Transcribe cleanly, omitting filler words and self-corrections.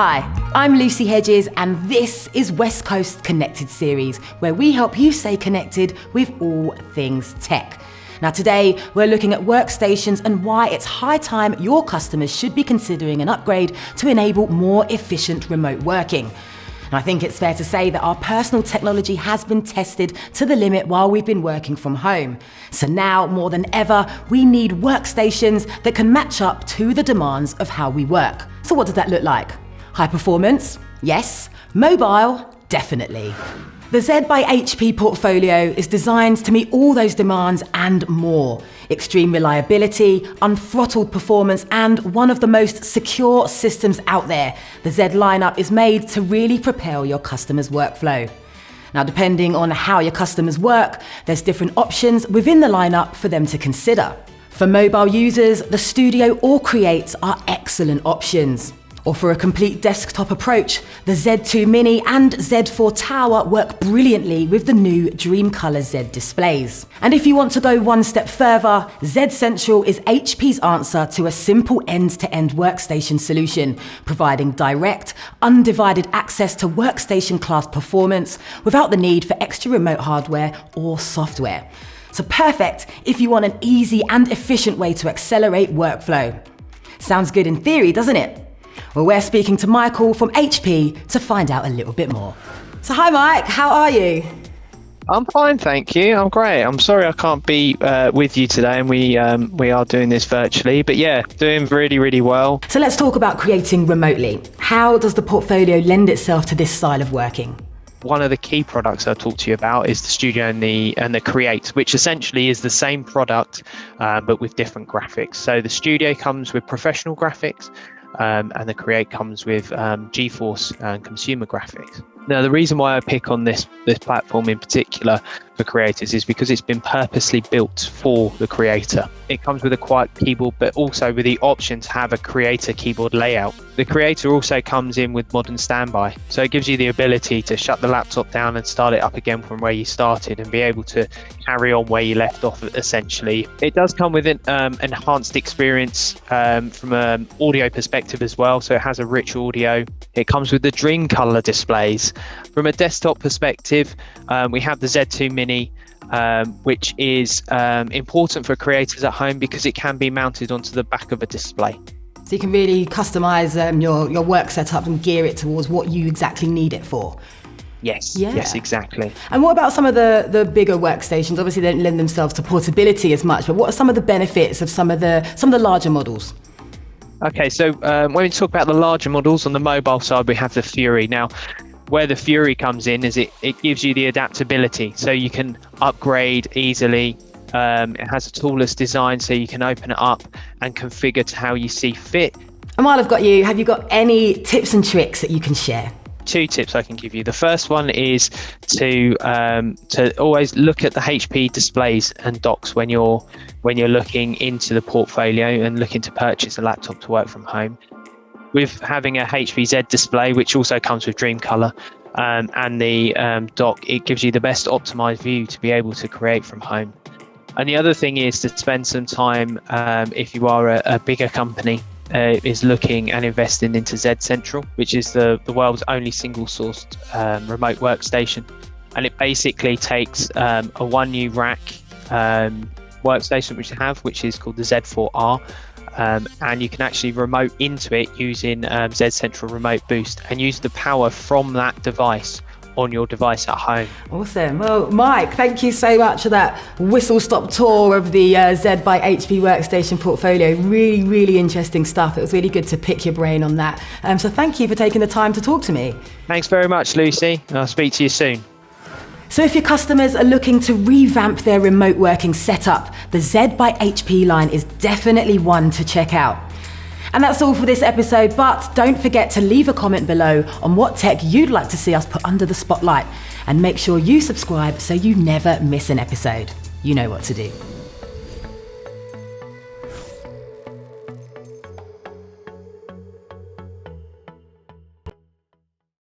Hi, I'm Lucy Hedges, and this is Westcoast Connected series, where we help you stay connected with all things tech. Now today, we're looking at workstations and why it's high time your customers should be considering an upgrade to enable more efficient remote working. And I think it's fair to say that our personal technology has been tested to the limit while we've been working from home. So now, more than ever, we need workstations that can match up to the demands of how we work. So what does that look like? High performance? Yes. Mobile? Definitely. The 𝙬𝙬 by HP portfolio is designed to meet all those demands and more. Extreme reliability, unthrottled performance, and one of the most secure systems out there. The 𝙬𝙬 lineup is made to really propel your customers' workflow. Now, depending on how your customers work, there's different options within the lineup for them to consider. For mobile users, the Studio or Create are excellent options. Or for a complete desktop approach, the Z2 Mini and Z4 Tower work brilliantly with the new Dreamcolor Z displays. And if you want to go one step further, Z Central is HP's answer to a simple end-to-end workstation solution, providing direct, undivided access to workstation class performance without the need for extra remote hardware or software. So perfect if you want an easy and efficient way to accelerate workflow. Sounds good in theory, doesn't it? Well, we're speaking to Michael from HP to find out a little bit more. So hi Mike, how are you? I'm fine, thank you. I'm great. I'm sorry I can't be with you today, and we are doing this virtually, but yeah, doing really, really well. So let's talk about creating remotely. How does the portfolio lend itself to this style of working? One of the key products I'll talk to you about is the Studio and the Create, which essentially is the same product, but with different graphics. So the Studio comes with professional graphics, and the Create comes with GeForce and consumer graphics. Now, the reason why I pick on this platform in particular for creators is because it's been purposely built for the creator. It comes with a quiet keyboard, but also with the option to have a creator keyboard layout. The Creator also comes in with modern standby, so it gives you the ability to shut the laptop down and start it up again from where you started and be able to carry on where you left off, essentially. It does come with an enhanced experience from an audio perspective as well, so it has a rich audio. It comes with the Dreamcolor displays. From a desktop perspective, we have the Z2 Mini, which is important for creators at home because it can be mounted onto the back of a display. So you can really customize your work setup and gear it towards what you exactly need it for. Yes, yeah. Yes, exactly. And what about some of the bigger workstations? Obviously, they don't lend themselves to portability as much, but what are some of the benefits of some of the larger models? Okay, so when we talk about the larger models, on the mobile side, we have the Fury. Now, where the Fury comes in is it gives you the adaptability, so you can upgrade easily. It has a toolless design, so you can open it up and configure to how you see fit. And while I've got you, have you got any tips and tricks that you can share? 2 tips I can give you. The first one is to always look at the HP displays and docks when you're looking into the portfolio and looking to purchase a laptop to work from home. With having a HP Z display, which also comes with Dreamcolor, and the dock, it gives you the best optimized view to be able to create from home. And the other thing is to spend some time, if you are a bigger company, is looking and investing into Z Central, which is the world's only single-sourced remote workstation. And it basically takes a 1U rack workstation which is called the Z4R, and you can actually remote into it using Z Central Remote Boost and use the power from that device on your device at home. Awesome. Well, Mike, thank you so much for that whistle-stop tour of the 𝙬𝙬 by HP workstation portfolio. Really, really interesting stuff. It was really good to pick your brain on that. So thank you for taking the time to talk to me. Thanks very much, Lucy. I'll speak to you soon. So if your customers are looking to revamp their remote working setup, the 𝙬𝙬 by HP line is definitely one to check out. And that's all for this episode, but don't forget to leave a comment below on what tech you'd like to see us put under the spotlight, and make sure you subscribe so you never miss an episode. You know what to do.